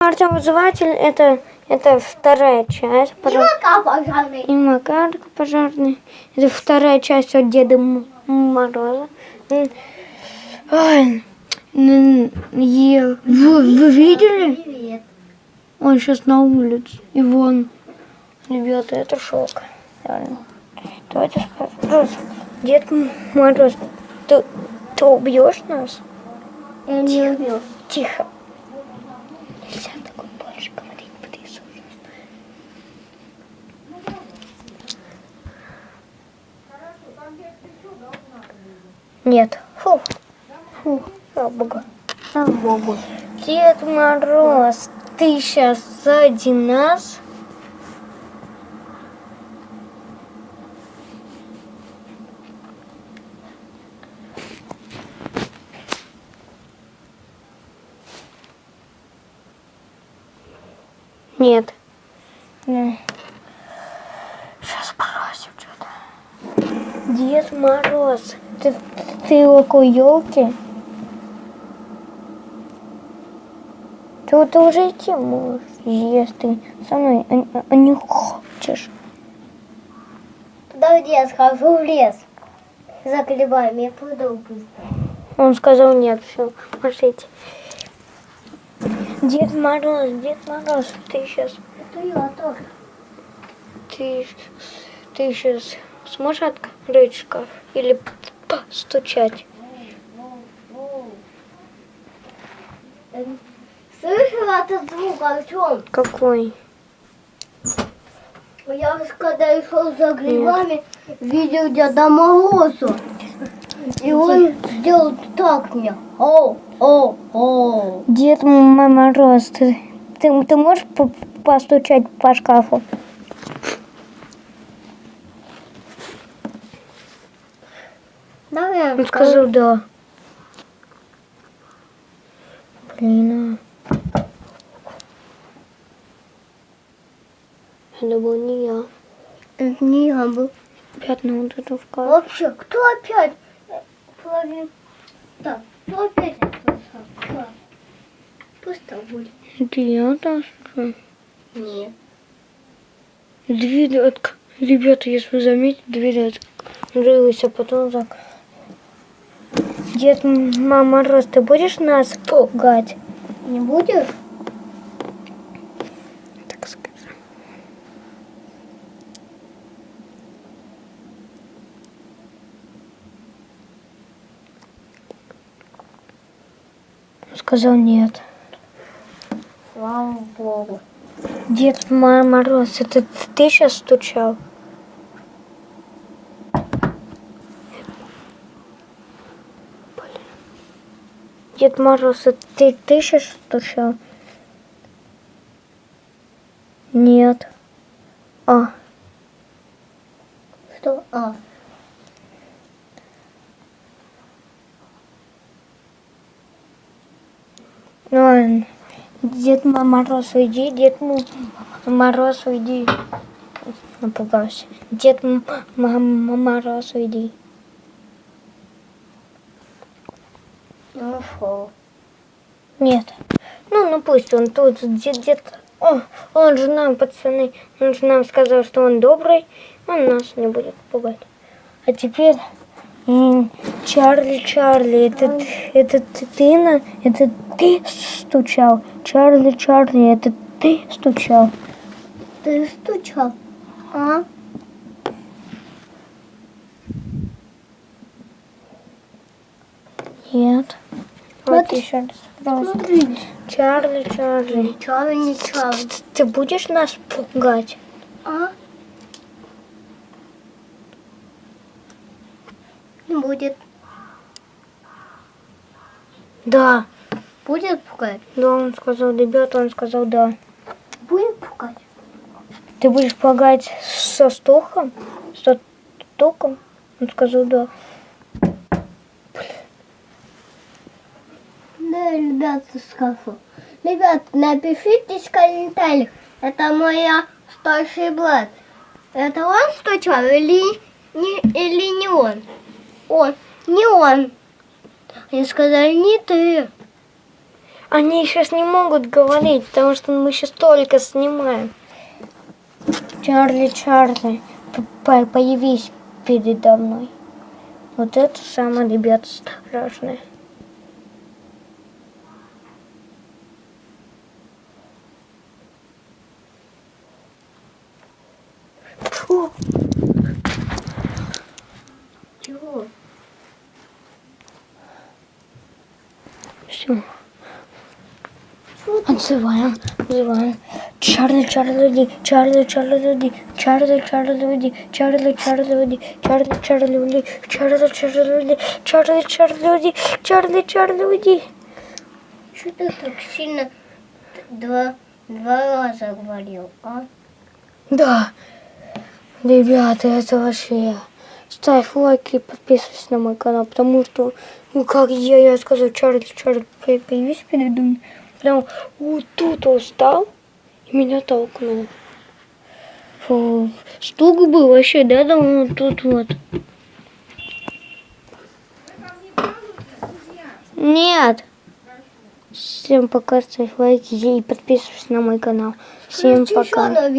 Артем Вызыватель это вторая часть. И Макар пожарный. И Макар пожарный. Это вторая часть от Деда Мороза. Ой, вы видели? Привет. Он сейчас на улице. И вон. Ребята, это шок. Реально. Давайте спросим. Дед Мороз, ты убьешь нас? Я не убил. Тихо. Нельзя такое больше говорить, Борис, ужасно. Нет. Фу. Слава Богу. Слава Богу. Дед Мороз, ты сейчас сзади нас? Нет. Сейчас спросим что-то. Дед Мороз, ты около елки? Ты уже идти можешь, если ты со мной не хочешь. Подожди, я схожу в лес. За грибами, я пойду быстро. Он сказал нет, все, пошлите. Дед Мороз, ты сейчас... Это я тоже. Ты сейчас сможешь открыть шкаф или постучать? Слышала этот звук, Артем? Какой? Я когда шел за грибами, видел Деда Мороза. И он сделал так мне. О. Дед Мороз, ты можешь постучать по шкафу? Давай. Он сказал да. Блин, это был не я. Это не я был. Пятна вот это в кадре. Вообще, кто опять? Так, кто опять это? Пусть так будет. Это я там что? Нет. Дверь Ребята, если вы заметите, дверь открылась, а потом так. Дед Мороз, ты будешь нас пугать? Не будешь? Так сказать. Он сказал нет. Слава Богу. Дед Мороз, это ты сейчас стучал? Дед Мороз, это ты сейчас стучал? Нет. Что? Ладно. Дед Мороз, уйди, Дед Мороз, уйди. Напугался. Дед Мороз, уйди. Ушел. Нет. Ну пусть он тут, дед. Он же нам, пацаны, он же нам сказал, что он добрый, он нас не будет пугать. А теперь Чарли, это ты стучал. Чарли, это ты стучал. Ты стучал? А? Нет. Вот еще раз спросим. Смотри. Чарли. Не Чарли. Ты будешь нас пугать? А? Не будет. Да. Будет пугать? Да, он сказал, ребята, он сказал да. Будет пугать? Ты будешь пугать со стуком? Со стуком? Он сказал да. Да, ребята, скажу. Ребят, напишите в комментариях. Это моя старший брат. Это он стучал или не он? Он. Не он. Они сказали, не ты. Они сейчас не могут говорить, потому что мы сейчас только снимаем. Чарли, Чарли, появись передо мной. Вот это самое, ребята, страшное. Фу. Чего? Все. Отзываем. Чарли, Чарли, Ди, Чарли, Чарли, Ди, Чарли, Чарли, Ди, Чарли, Чарли, Ди, Чарли, Чарли, Ди, Чарли, Чарли, Ди, Чарли, Чарли, Ди, Чарли, Чарли, Ди. Что ты так сильно два раза говорил, а? Да. Ребята, это вообще... Ставь лайк и подписывайся на мой канал, потому что, ну как я сказал, Чарли, Чарли, появись передо мной. Прям вот тут он встал и меня толкнул. Фу. Стук был вообще, да, вот тут вот. Нет. Всем пока, ставь лайки и подписывайся на мой канал. Всем пока.